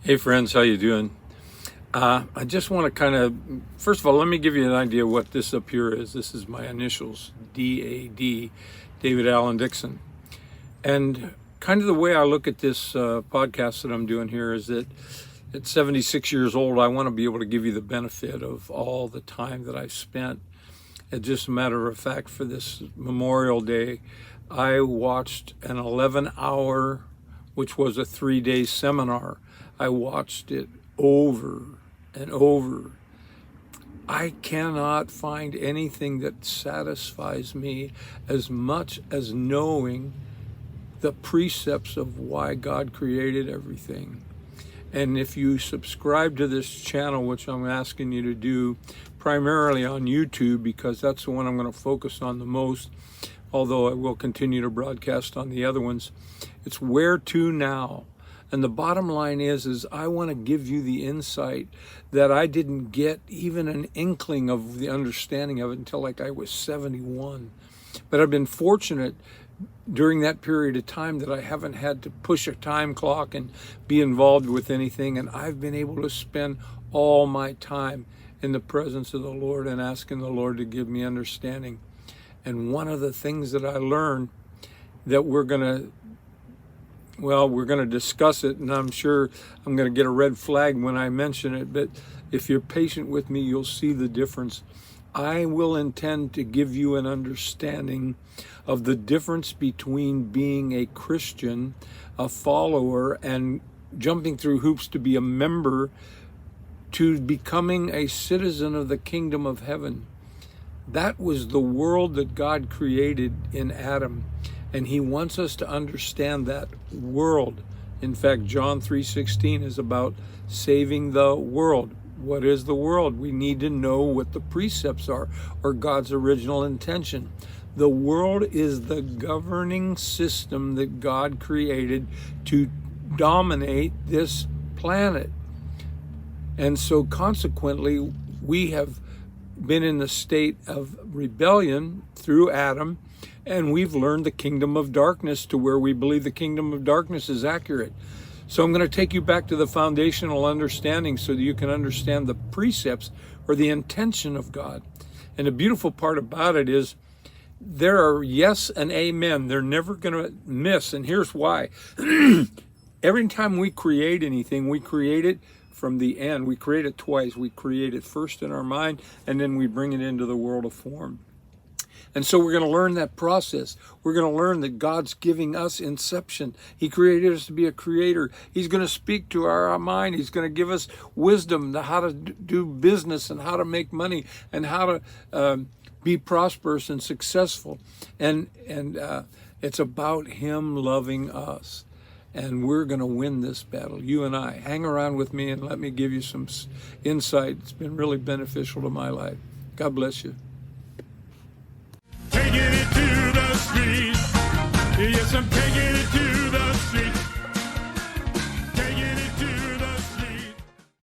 Hey friends, how you doing? I just want to first of all, let me give you an idea of what this up here is. This is my initials, D.A.D, David Allen Dixon. And kind of the way I look at this podcast that I'm doing here is that at 76 years old, I want to be able to give you the benefit of all the time that I've spent. And just a matter of fact, for this Memorial Day, I watched an 11-hour, which was a 3-day seminar. I watched it over and over. I cannot find anything that satisfies me as much as knowing the precepts of why God created everything. And if you subscribe to this channel, which I'm asking you to do primarily on YouTube, because that's the one I'm going to focus on the most, although I will continue to broadcast on the other ones, it's Where To Now. And the bottom line is I want to give you the insight that I didn't get even an inkling of the understanding of it until like I was 71. But I've been fortunate during that period of time that I haven't had to push a time clock and be involved with anything. And I've been able to spend all my time in the presence of the Lord and asking the Lord to give me understanding. And one of the things that I learned that we're going to discuss it, and I'm sure I'm going to get a red flag when I mention it, but if you're patient with me, you'll see the difference. I will intend to give you an understanding of the difference between being a Christian, a follower, and jumping through hoops to be a member, to becoming a citizen of the kingdom of heaven. That was the world that God created in Adam. And he wants us to understand that world. In fact, John 3:16 is about saving the world. What is the world? We need to know what the precepts are, or God's original intention. The world is the governing system that God created to dominate this planet. And so consequently, we have been in the state of rebellion through Adam, and we've learned the kingdom of darkness to where we believe the kingdom of darkness is accurate. So I'm going to take you back to the foundational understanding so that you can understand the precepts or the intention of God. And the beautiful part about it is there are yes and amen. They're never going to miss. And here's why. Every time we create anything, we create it from the end. We create it twice. We create it first in our mind, and then we bring it into the world of form. And so we're going to learn that process. We're going to learn that God's giving us inception. He created us to be a creator. He's going to speak to our mind. He's going to give us wisdom to how to do business and how to make money and how to be prosperous and successful. And it's about Him loving us. And we're going to win this battle, you and I. Hang around with me and let me give you some insight. It's been really beneficial to my life. God bless you.